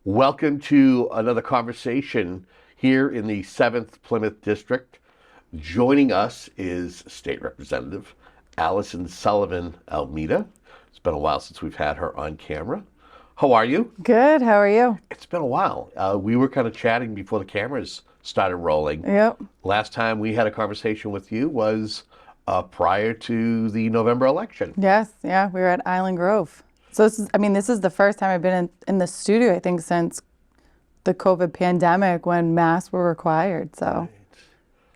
Welcome to another conversation here in the 7th Plymouth District. Joining us is State Representative Alyson Sullivan-Almeida. It's been a while since we've had her on camera. How are you? Good. How are you? It's been a while. We were kind of chatting before the cameras started rolling. Yep. Last time we had a conversation with you was prior to the November election. Yes. Yeah. We were at Island Grove. So this is the first time I've been in the studio, I think, since the COVID pandemic when masks were required. So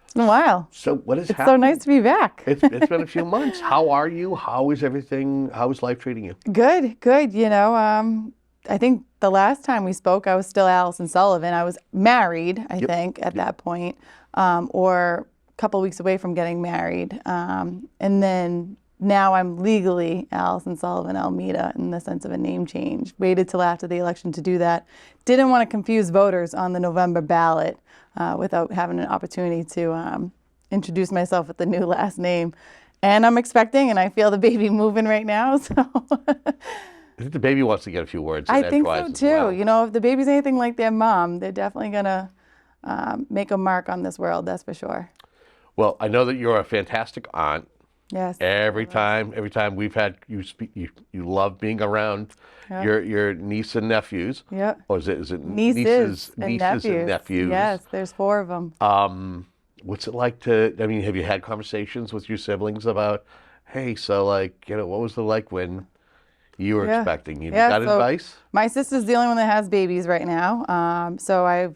it's been a while. So what has It's happened? so nice to be back. It's been a few months. How are you? How is everything? How is life treating you? Good. Good. I think the last time we spoke, I was still Alyson Sullivan. I was married, I think, at that point, or a couple weeks away from getting married. And then now I'm legally Alyson Sullivan-Almeida in the sense of a name change. Waited till after the election to do that. Didn't want to confuse voters on the November ballot without having an opportunity to introduce myself with the new last name. And I'm expecting, and I feel the baby moving right now. So I think the baby wants to get a few words. I think so too. Well. If the baby's anything like their mom, they're definitely gonna make a mark on this world. That's for sure. Well, I know that you're a fantastic aunt. Yes. Every time we've had you speak, you love being around your niece and nephews. Yep. Or is it Nieces and nephews? Yes, there's 4 of them. What's it like to? I mean, have you had conversations with your siblings about, hey, so what was it like when you were expecting? You got advice? My sister's the only one that has babies right now. So I've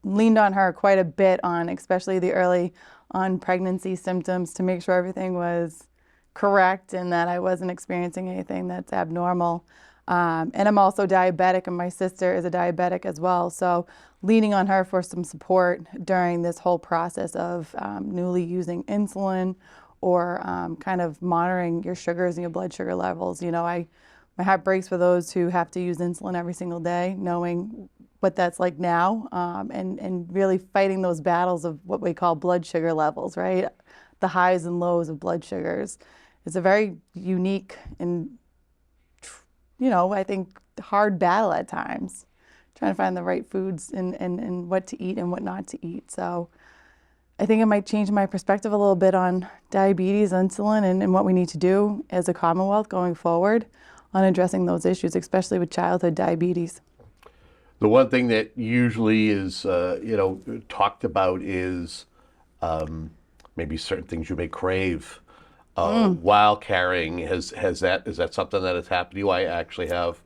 leaned on her quite a bit on, especially the early on pregnancy symptoms, to make sure everything was correct and that I wasn't experiencing anything that's abnormal. And I'm also diabetic, and my sister is a diabetic as well. So leaning on her for some support during this whole process of newly using insulin or kind of monitoring your sugars and your blood sugar levels. My heart breaks for those who have to use insulin every single day, knowing what that's like now, and really fighting those battles of what we call blood sugar levels, right? The highs and lows of blood sugars. It's a very unique and, I think hard battle at times, trying to find the right foods and what to eat and what not to eat. So I think it might change my perspective a little bit on diabetes, insulin, and what we need to do as a Commonwealth going forward on addressing those issues, especially with childhood diabetes. The one thing that usually is, talked about is maybe certain things you may crave while carrying. Is that something that has happened to you? I actually have.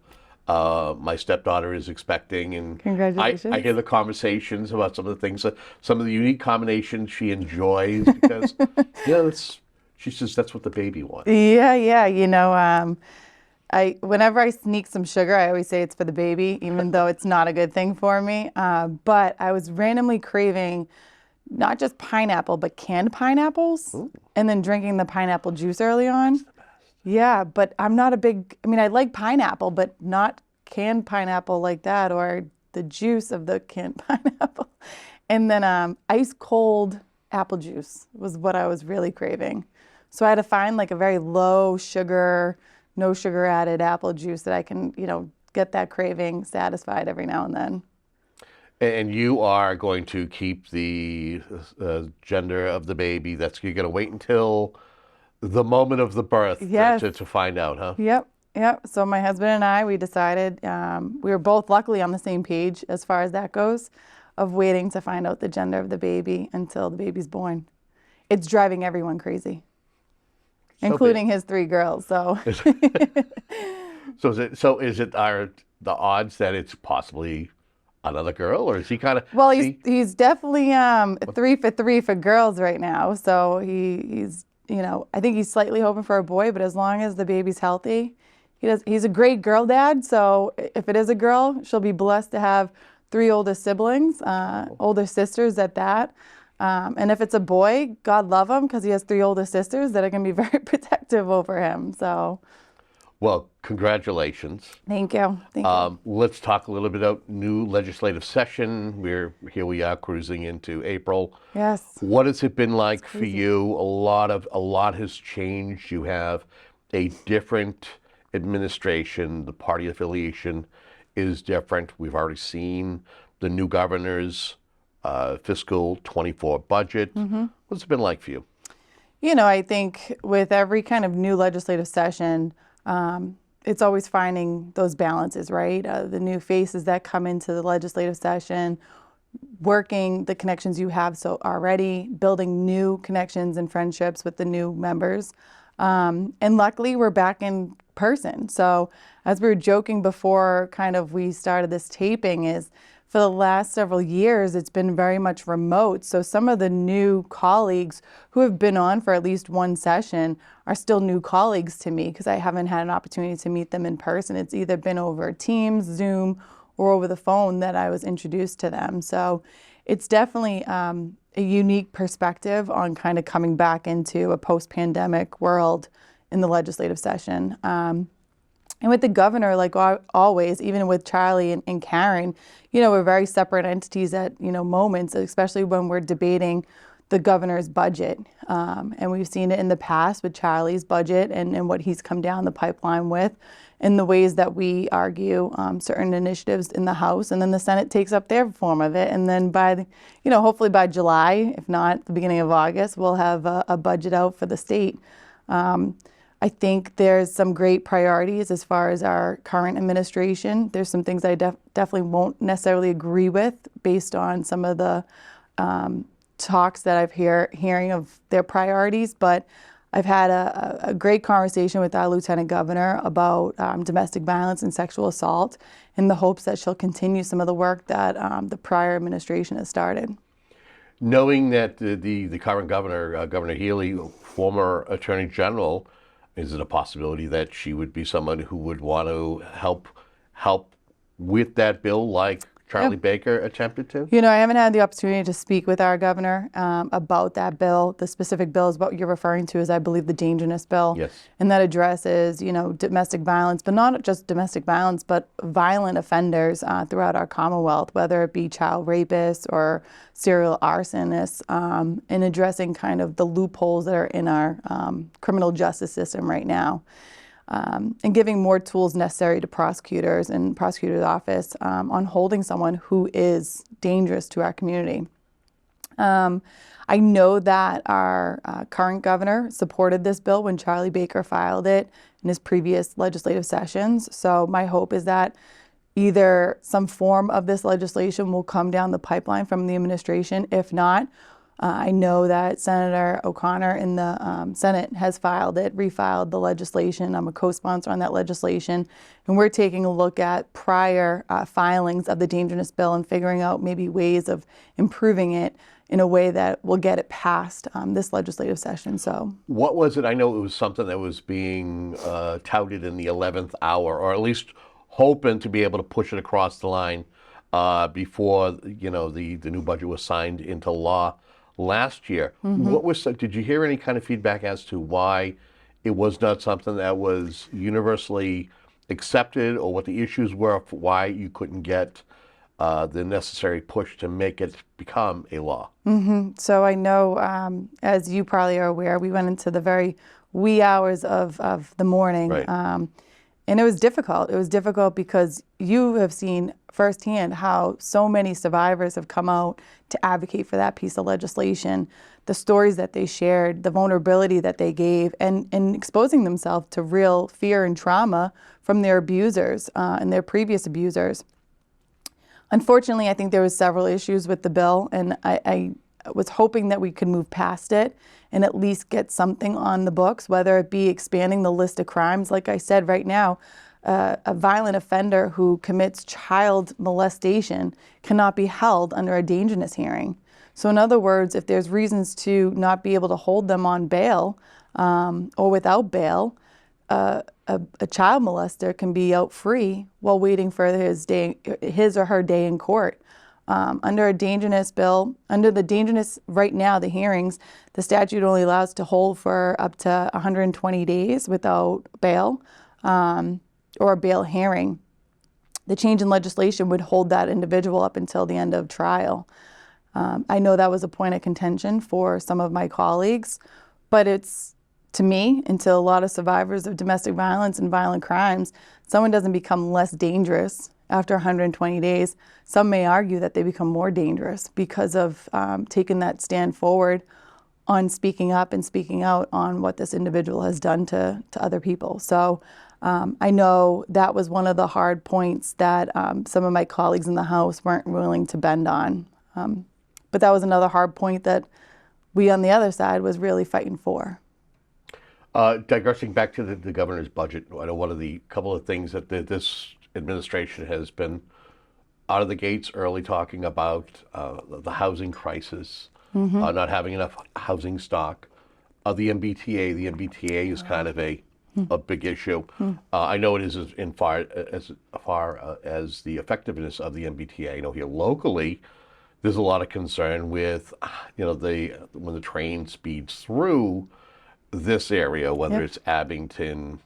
My stepdaughter is expecting, and Congratulations. I hear the conversations about some of the things, some of the unique combinations she enjoys because, she says that's what the baby wants. Yeah. Whenever I sneak some sugar, I always say it's for the baby, even though it's not a good thing for me. But I was randomly craving not just pineapple, but canned pineapples. Ooh. And then drinking the pineapple juice early on. That's the best. Yeah, but I'm not I like pineapple, but not canned pineapple like that, or the juice of the canned pineapple. And then ice cold apple juice was what I was really craving. So I had to find a very low sugar, no sugar added apple juice that I can, get that craving satisfied every now and then. And you are going to keep the gender of the baby. You're going to wait until the moment of the birth to find out, huh? Yep. So my husband and I, we decided, we were both luckily on the same page as far as that goes, of waiting to find out the gender of the baby until the baby's born. It's driving everyone crazy. Including his 3 girls. So, is it the odds that it's possibly another girl, or is he kind of? Well, he's definitely 3 for 3 for girls right now. So he's I think he's slightly hoping for a boy, but as long as the baby's healthy, he's a great girl dad. So if it is a girl, she'll be blessed to have 3 older siblings, older sisters at that. And if it's a boy, God love him, because he has 3 older sisters that are going to be very protective over him. So, well, congratulations. Thank you. Let's talk a little bit about new legislative session. Here we are cruising into April. Yes. What has it been like for you? A lot has changed. You have a different administration. The party affiliation is different. We've already seen the new governor's fiscal 24 budget. What's it been like for you? I think with every kind of new legislative session, it's always finding those balances, right? The new faces that come into the legislative session, working the connections you have so already, building new connections and friendships with the new members. And luckily, we're back in person. So as we were joking before kind of we started this taping is for the last several years, it's been very much remote. So some of the new colleagues who have been on for at least one session are still new colleagues to me because I haven't had an opportunity to meet them in person. It's either been over Teams, Zoom, or over the phone that I was introduced to them. So it's definitely a unique perspective on kind of coming back into a post-pandemic world in the legislative session. And with the governor, like always, even with Charlie and Karen, we're very separate entities at, moments, especially when we're debating the governor's budget. And we've seen it in the past with Charlie's budget and what he's come down the pipeline with, and the ways that we argue certain initiatives in the House, and then the Senate takes up their form of it. And then hopefully by July, if not the beginning of August, we'll have a budget out for the state. I think there's some great priorities as far as our current administration. There's some things I definitely won't necessarily agree with based on some of the talks that I've hearing of their priorities, but I've had a great conversation with our Lieutenant Governor about domestic violence and sexual assault in the hopes that she'll continue some of the work that the prior administration has started. Knowing that the current governor, Governor Healy, former Attorney General, is it a possibility that she would be someone who would want to help with that bill like Charlie Baker attempted to? I haven't had the opportunity to speak with our governor about that bill. The specific bill is what you're referring to is, I believe, the dangerousness bill. Yes. And that addresses, domestic violence, but not just domestic violence, but violent offenders throughout our Commonwealth, whether it be child rapists or serial arsonists, and addressing kind of the loopholes that are in our criminal justice system right now. And giving more tools necessary to prosecutors and prosecutor's office on holding someone who is dangerous to our community. I know that our current governor supported this bill when Charlie Baker filed it in his previous legislative sessions. So my hope is that either some form of this legislation will come down the pipeline from the administration. If not, I know that Senator O'Connor in the Senate has refiled the legislation. I'm a co-sponsor on that legislation. And we're taking a look at prior filings of the dangerousness bill and figuring out maybe ways of improving it in a way that will get it past this legislative session. So, what was it? I know it was something that was being touted in the 11th hour, or at least hoping to be able to push it across the line before the new budget was signed into law last year. Did you hear any kind of feedback as to why it was not something that was universally accepted, or what the issues were for why you couldn't get the necessary push to make it become a law? So I know, as you probably are aware, we went into the very wee hours of the morning. Right. And it was difficult. It was difficult because you have seen firsthand how so many survivors have come out to advocate for that piece of legislation, the stories that they shared, the vulnerability that they gave, and exposing themselves to real fear and trauma from their abusers and their previous abusers. Unfortunately, I think there was several issues with the bill, and I was hoping that we could move past it and at least get something on the books, whether it be expanding the list of crimes. Like I said, right now, a violent offender who commits child molestation cannot be held under a dangerousness hearing. So in other words, if there's reasons to not be able to hold them on bail or without bail, a child molester can be out free while waiting for his or her day in court. Under a dangerousness bill, under the dangerousness right now, the hearings, the statute only allows to hold for up to 120 days without bail or a bail hearing. The change in legislation would hold that individual up until the end of trial. I know that was a point of contention for some of my colleagues, but it's, to me, until a lot of survivors of domestic violence and violent crimes, someone doesn't become less dangerous after 120 days. Some may argue that they become more dangerous because of taking that stand forward on speaking up and speaking out on what this individual has done to other people. So I know that was one of the hard points that some of my colleagues in the House weren't willing to bend on. But that was another hard point that we on the other side was really fighting for. Digressing back to the governor's budget, I know one of the couple of things that this administration has been out of the gates early talking about the housing crisis, not having enough housing stock. The MBTA is kind of a big issue. I know it is as far as the effectiveness of the MBTA. I know here locally, there's a lot of concern with, when the train speeds through this area, whether it's Abington,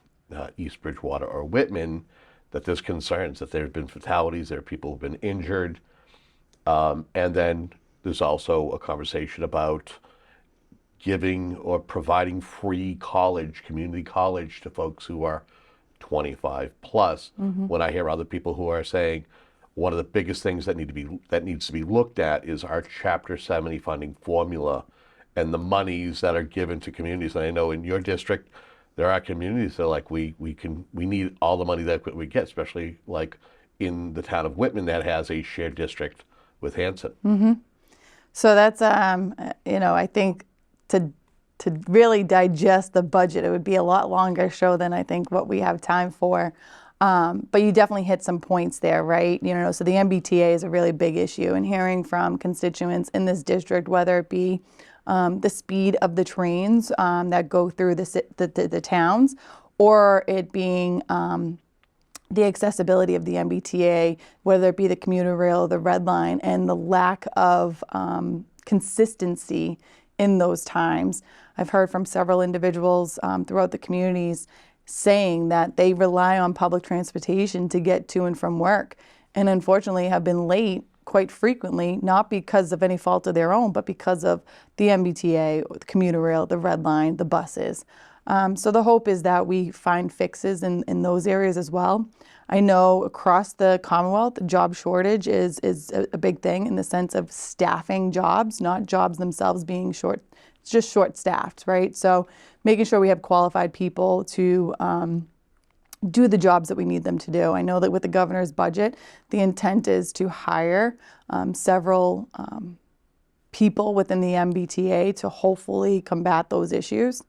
East Bridgewater, or Whitman, that there's concerns that there have been fatalities, there are people who've been injured. And then there's also a conversation about giving or providing free college, community college, to folks who are 25 plus. When I hear other people who are saying one of the biggest things that needs to be looked at is our Chapter 70 funding formula and the monies that are given to communities. And I know in your district, there are communities that are like, we need all the money that we get, especially like in the town of Whitman that has a shared district with Hanson. So that's, I think to really digest the budget, it would be a lot longer show than I think what we have time for. But you definitely hit some points there, right? So the MBTA is a really big issue, and hearing from constituents in this district, whether it be the speed of the trains that go through the towns, or it being the accessibility of the MBTA, whether it be the commuter rail, the red line, and the lack of consistency in those times. I've heard from several individuals throughout the communities saying that they rely on public transportation to get to and from work, and unfortunately have been late quite frequently, not because of any fault of their own, but because of the MBTA, the commuter rail, the red line, the buses. So the hope is that we find fixes in those areas as well. I know across the Commonwealth, the job shortage is a big thing in the sense of staffing jobs, not jobs themselves being short, it's just short-staffed, right? So making sure we have qualified people to do the jobs that we need them to do. I know that with the governor's budget, the intent is to hire several people within the MBTA to hopefully combat those issues.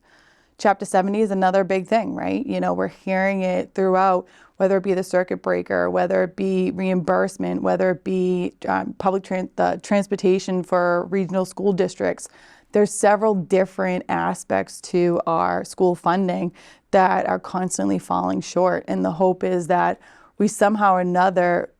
Chapter 70 is another big thing, right? We're hearing it throughout, whether it be the circuit breaker, whether it be reimbursement, whether it be public transportation for regional school districts. There's several different aspects to our school funding that are constantly falling short. And the hope is that we somehow or another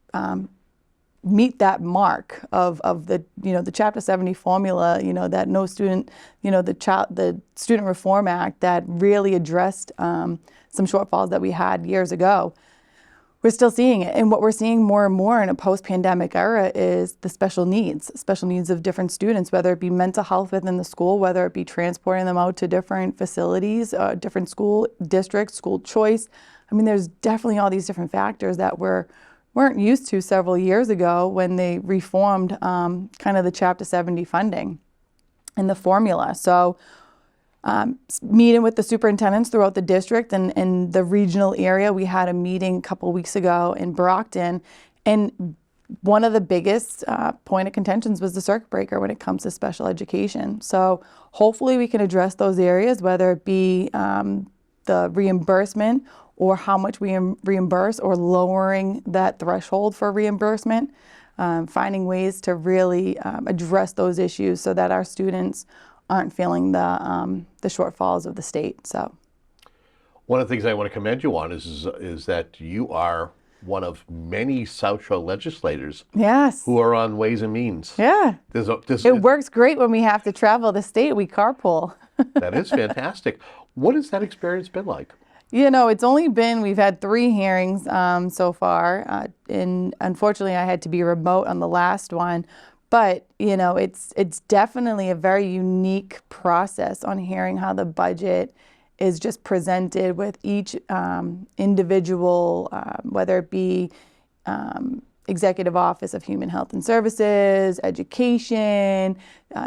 meet that mark of the Chapter 70 formula, that no student, the Student Reform Act that really addressed some shortfalls that we had years ago. We're still seeing it. And what we're seeing more and more in a post-pandemic era is the special needs of different students, whether it be mental health within the school, whether it be transporting them out to different facilities, different school districts, school choice. I mean, there's definitely all these different factors that weren't used to several years ago when they reformed kind of the Chapter 70 funding and the formula. So meeting with the superintendents throughout the district and the regional area. We had a meeting a couple weeks ago in Brockton, and one of the biggest point of contentions was the circuit breaker when it comes to special education. So hopefully we can address those areas, whether it be the reimbursement or how much we reimburse, or lowering that threshold for reimbursement, finding ways to really address those issues so that our students aren't feeling the shortfalls of the state. So, one of the things I want to commend you on is that you are one of many South Shore legislators, yes, who are on Ways and Means. Yeah, it works great when we have to travel the state. We carpool. That is fantastic. What has that experience been like? We've had 3 hearings so far, and unfortunately I had to be remote on the last one. But, it's definitely a very unique process on hearing how the budget is just presented with each individual, whether it be Executive Office of Human Health and Services, Education,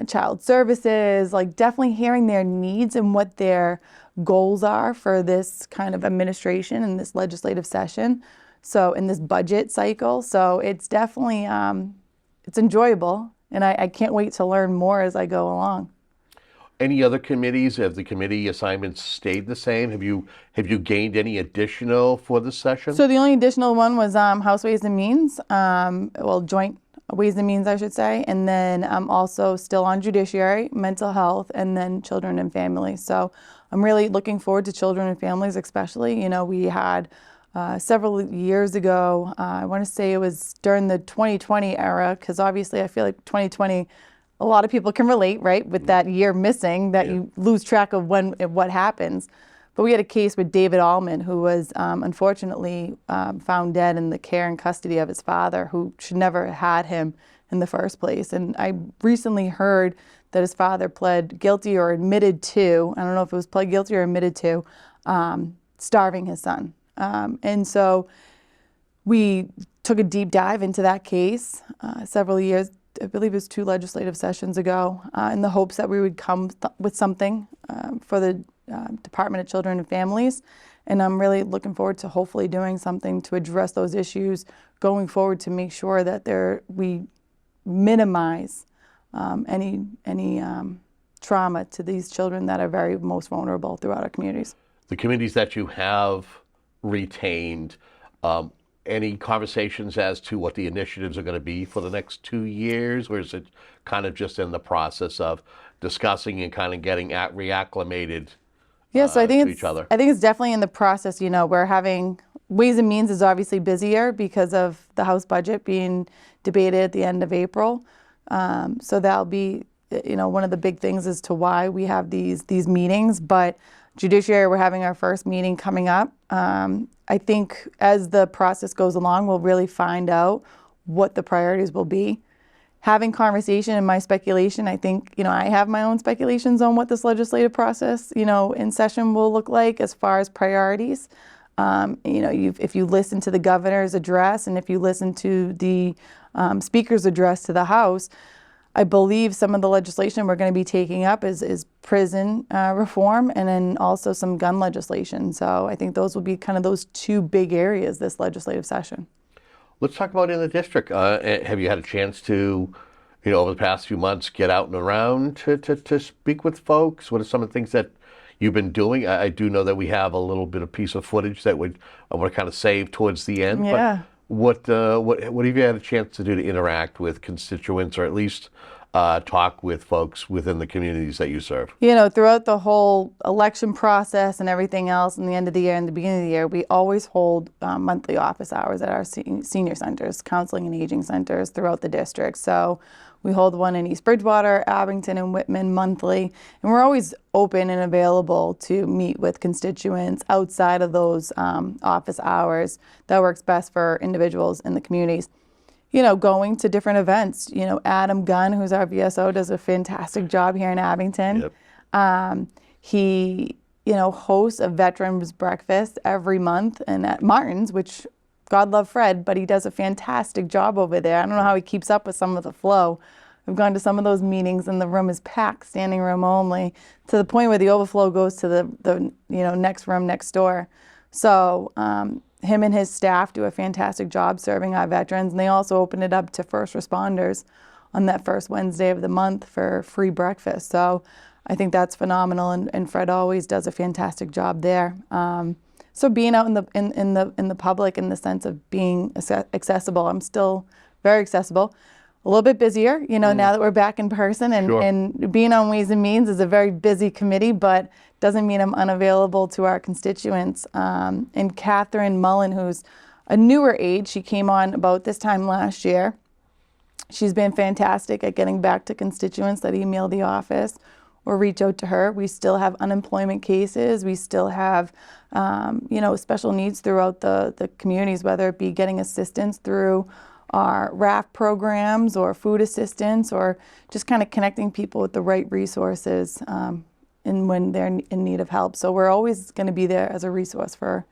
Child Services, like definitely hearing their needs and what their goals are for this kind of administration and this legislative session. So in this budget cycle. So it's definitely, it's enjoyable. And I can't wait to learn more as I go along. Any other committees? Have the committee assignments stayed the same? Have you gained any additional for the session? So the only additional one was House Ways and Means, Joint Ways and Means, I should say, and then I'm also still on Judiciary, Mental Health, and then Children and Families. So I'm really looking forward to Children and Families, especially. You know, we had several years ago, I want to say it was during the 2020 era, because obviously I feel like 2020. A lot of people can relate, right, with that year missing, that you lose track of what happens. But we had a case with David Allman, who was unfortunately found dead in the care and custody of his father, who should never have had him in the first place. And I recently heard that his father pled guilty or admitted to, I don't know if it was pled guilty or admitted to, starving his son. And so we took a deep dive into that case several years, I believe it was 2 legislative sessions ago, in the hopes that we would come with something for the Department of Children and Families. And I'm really looking forward to hopefully doing something to address those issues going forward to make sure that we minimize any trauma to these children that are very most vulnerable throughout our communities. The committees that you have retained, any conversations as to what the initiatives are going to be for the next 2 years, or is it kind of just in the process of discussing and kind of getting reacclimated so I think to each other? I think it's definitely in the process. You know, we're having Ways and Means is obviously busier because of the House budget being debated at the end of April. So that'll be, you know, one of the big things as to why we have these meetings. But Judiciary, we're having our first meeting coming up. I think as the process goes along, we'll really find out what the priorities will be. Having conversation and my speculation, I think, you know, I have my own speculations on what this legislative process, you know, in session will look like as far as priorities. You know, if you listen to the governor's address and if you listen to the speaker's address to the House, I believe some of the legislation we're going to be taking up is prison reform and then also some gun legislation. So I think those will be kind of those 2 big areas this legislative session. Let's talk about in the district. Have you had a chance to, you know, over the past few months, get out and around to speak with folks? What are some of the things that you've been doing? I do know that we have a little bit of piece of footage that I want to kind of save towards the end. Yeah. But what have you had a chance to do to interact with constituents, or at least talk with folks within the communities that you serve? You know, throughout the whole election process and everything else, in the end of the year and the beginning of the year, we always hold monthly office hours at our senior centers, counseling and aging centers throughout the district. So we hold one in East Bridgewater, Abington, and Whitman monthly. And we're always open and available to meet with constituents outside of those office hours that works best for individuals in the communities. You know, going to different events. You know, Adam Gunn, who's our VSO, does a fantastic job here in Abington. Yep. He, you know, hosts a veterans breakfast every month and at Martin's, which God love Fred, but he does a fantastic job over there. I don't know how he keeps up with some of the flow. I've gone to some of those meetings and the room is packed, standing room only, to the point where the overflow goes to the next room next door. So him and his staff do a fantastic job serving our veterans, and they also open it up to first responders on that first Wednesday of the month for free breakfast. So I think that's phenomenal, and Fred always does a fantastic job there. So being out in the public, in the sense of being accessible, I'm still very accessible. A little bit busier, you know, now that we're back in person, and being on Ways and Means is a very busy committee, but doesn't mean I'm unavailable to our constituents. And Catherine Mullen, who's a newer aide, she came on about this time last year. She's been fantastic at getting back to constituents that email the office or reach out to her. We still have unemployment cases. We still have, special needs throughout the communities, whether it be getting assistance through our RAF programs or food assistance, or just kind of connecting people with the right resources and when they're in need of help. So we're always going to be there as a resource for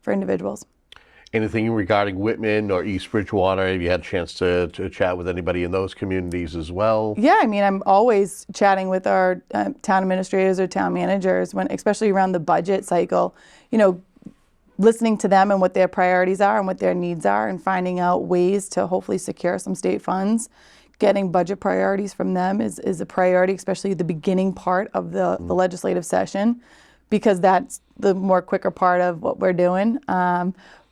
individuals. Anything regarding Whitman or East Bridgewater? Have you had a chance to chat with anybody in those communities as well? Yeah, I mean, I'm always chatting with our town administrators or town managers, when, especially around the budget cycle, listening to them and what their priorities are and what their needs are, and finding out ways to hopefully secure some state funds. Getting budget priorities from them is a priority, especially the beginning part of the legislative session, because that's the more quicker part of what we're doing.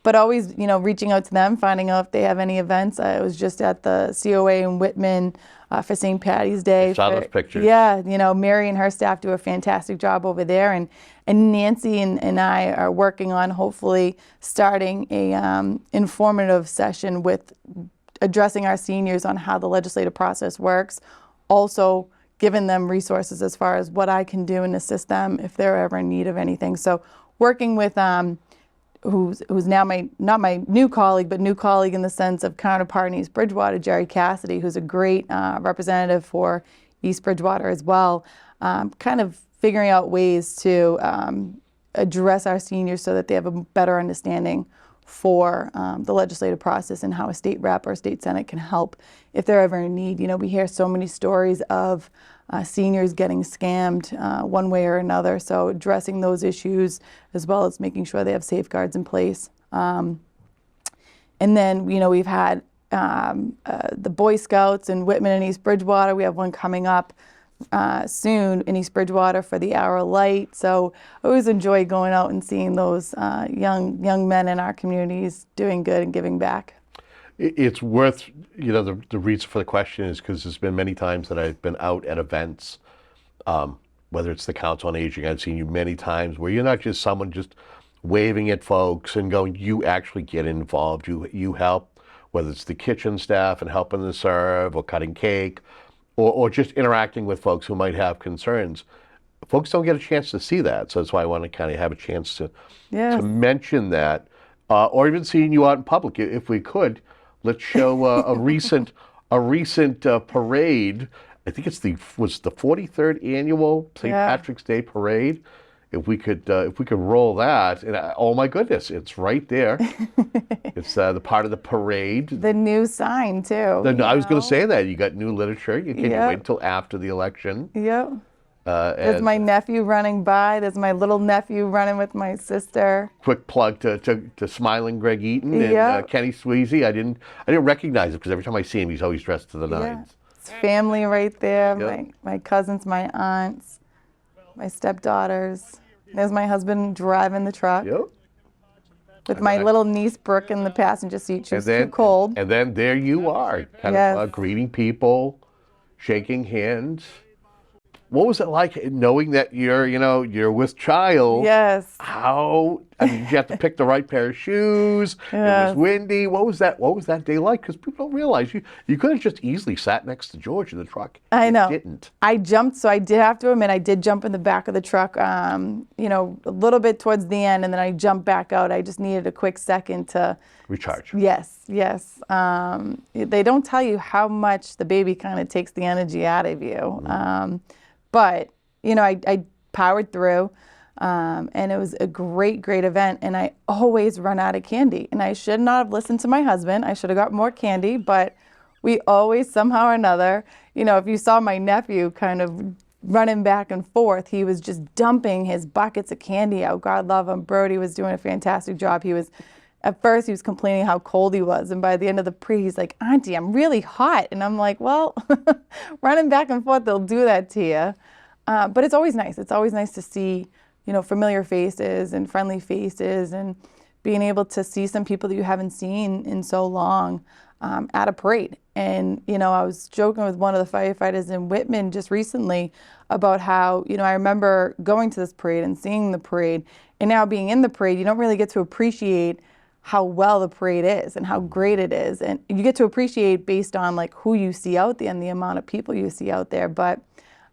But always, reaching out to them, finding out if they have any events. I was just at the COA in Whitman for St. Patty's Day. I saw those pictures. Yeah, Mary and her staff do a fantastic job over there. And Nancy and I are working on hopefully starting a informative session with addressing our seniors on how the legislative process works. Also giving them resources as far as what I can do and assist them if they're ever in need of anything. So working with who's now not my new colleague, but new colleague in the sense of counterpart in East Bridgewater, Jerry Cassidy, who's a great representative for East Bridgewater as well, kind of figuring out ways to address our seniors so that they have a better understanding for the legislative process and how a state rep or state senate can help if they're ever in need. We hear so many stories of seniors getting scammed one way or another, so addressing those issues as well as making sure they have safeguards in place. And then, we've had the Boy Scouts in Whitman and East Bridgewater. We have one coming up soon in East Bridgewater for the Hour of Light. So I always enjoy going out and seeing those young men in our communities doing good and giving back. It's worth, the reason for the question is because there's been many times that I've been out at events, whether it's the Council on Aging. I've seen you many times where you're not just someone just waving at folks and going, you actually get involved. You help, whether it's the kitchen staff and helping to serve or cutting cake, or just interacting with folks who might have concerns. Folks don't get a chance to see that, so that's why I want to kind of have a chance to mention that, or even seeing you out in public. If we could, let's show a recent parade. I think was the 43rd annual St. Patrick's Day parade. If we could roll that, and oh my goodness, it's right there. It's the part of the parade. The new sign too. I was going to say that you got new literature. You can't wait until after the election. Yep. There's my nephew running by. There's my little nephew running with my sister. Quick plug to Smiling Greg Eaton and Kenny Sweezy. I didn't recognize him because every time I see him, he's always dressed to the nines. It's family right there. Yep. My cousins, my aunts, my stepdaughters. There's my husband driving the truck. Yep. With my little niece Brooke in the passenger seat. She's too cold. And then there you are, kind of greeting people, shaking hands. What was it like knowing that you're with child? Yes. Did you have to pick the right pair of shoes? Yes. It was windy. What was that day like? Because people don't realize you could have just easily sat next to George in the truck. I know. You didn't. I jumped, so I did have to admit I did jump in the back of the truck, a little bit towards the end, and then I jumped back out. I just needed a quick second to recharge. Yes. They don't tell you how much the baby kind of takes the energy out of you. But, I powered through, and it was a great event, and I always run out of candy. And I should not have listened to my husband. I should have got more candy, but we always, somehow or another, if you saw my nephew kind of running back and forth, he was just dumping his buckets of candy out. God love him. Brody was doing a fantastic job. At first, he was complaining how cold he was, and by the end of the parade, he's like, Auntie, I'm really hot. And I'm like, well, running back and forth, they'll do that to you. But it's always nice. It's always nice to see, familiar faces and friendly faces, and being able to see some people that you haven't seen in so long at a parade. And, I was joking with one of the firefighters in Whitman just recently about how, I remember going to this parade and seeing the parade, and now being in the parade, you don't really get to appreciate how well the parade is and how great it is. And you get to appreciate based on like who you see out there and the amount of people you see out there. But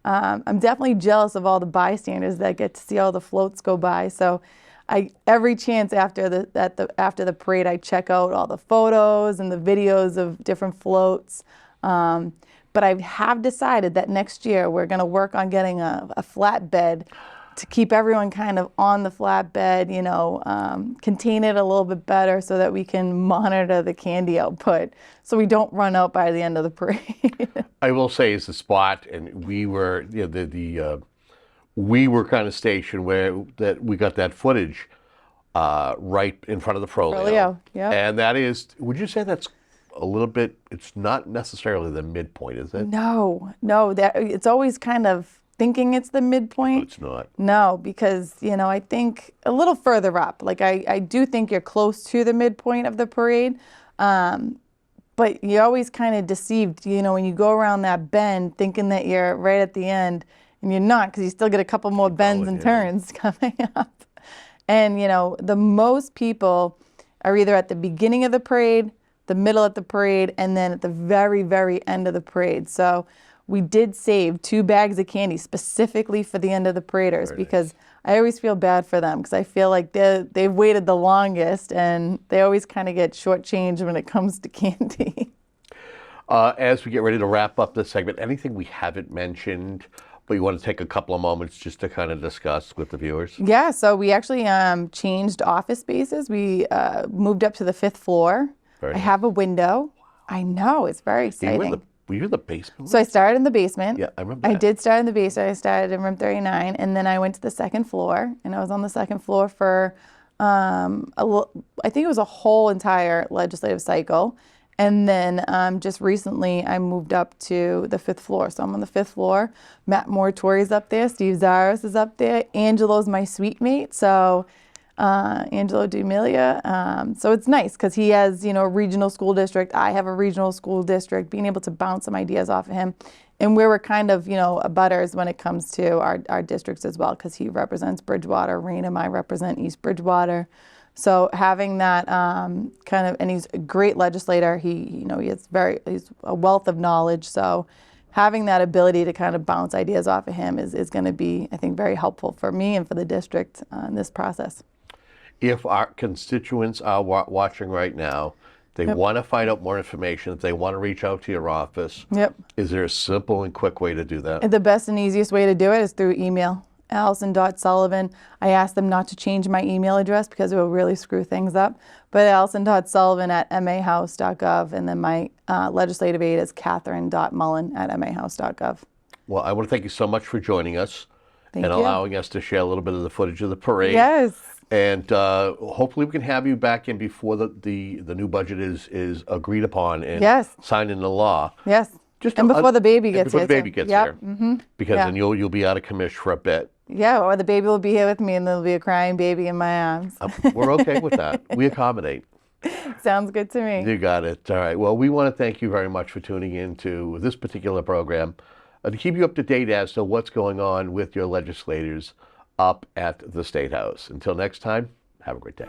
I'm definitely jealous of all the bystanders that get to see all the floats go by. So every chance after the parade, I check out all the photos and the videos of different floats. But I have decided that next year we're going to work on getting a flatbed to keep everyone kind of on the flatbed, contain it a little bit better so that we can monitor the candy output so we don't run out by the end of the parade. I will say it's a spot, and we were, we were kind of stationed where that we got that footage right in front of the Prolio. Yep. And that is, would you say that's a little bit, it's not necessarily the midpoint, is it? No, it's always kind of thinking it's the midpoint. It's not. No, because, I think a little further up, like I do think you're close to the midpoint of the parade, but you're always kind of deceived, when you go around that bend thinking that you're right at the end, and you're not, because you still get a couple more bends and turns coming up. And, the most people are either at the beginning of the parade, the middle of the parade, and then at the very, very end of the parade. So we did save 2 bags of candy specifically for the end of the paraders, because I always feel bad for them, because I feel like they've waited the longest and they always kind of get shortchanged when it comes to candy. As we get ready to wrap up this segment, anything we haven't mentioned, but you want to take a couple of moments just to kind of discuss with the viewers? Yeah, so we actually changed office spaces. We moved up to the 5th floor. I have a window. I know, it's very exciting. Were you in the basement? So I started in the basement. Yeah, I remember that. I did start in the basement. I started in room 39, and then I went to the 2nd floor, and I was on the 2nd floor for, I think it was a whole entire legislative cycle. And then just recently, I moved up to the 5th floor. So I'm on the 5th floor. Matt Moratori's up there. Steve Zaros is up there. Angelo's my suite mate. So Angelo D'Amelia. So it's nice because he has, a regional school district. I have a regional school district, being able to bounce some ideas off of him. And we were kind of, abutters when it comes to our districts as well, because he represents Bridgewater. Rain and I represent East Bridgewater. So having that kind of, and he's a great legislator. He's a wealth of knowledge. So having that ability to kind of bounce ideas off of him is going to be, I think, very helpful for me and for the district in this process. If our constituents are watching right now, they want to find out more information, if they want to reach out to your office, is there a simple and quick way to do that? And the best and easiest way to do it is through email. Alyson.Sullivan. I asked them not to change my email address because it will really screw things up. But Alyson.Sullivan@mahouse.gov, and then my legislative aide is Catherine.Mullen@mahouse.gov. Well, I want to thank you so much for joining us and allowing us to share a little bit of the footage of the parade. Yes. And hopefully we can have you back in before the new budget is agreed upon and signed into law. Yes. And before the baby gets here. Before the baby gets here. Because then you'll be out of commission for a bit. Yeah, or the baby will be here with me and there'll be a crying baby in my arms. We're okay with that. We accommodate. Sounds good to me. You got it. All right. Well, we want to thank you very much for tuning in to this particular program to keep you up to date as to what's going on with your legislators up at the State House. Until next time, have a great day.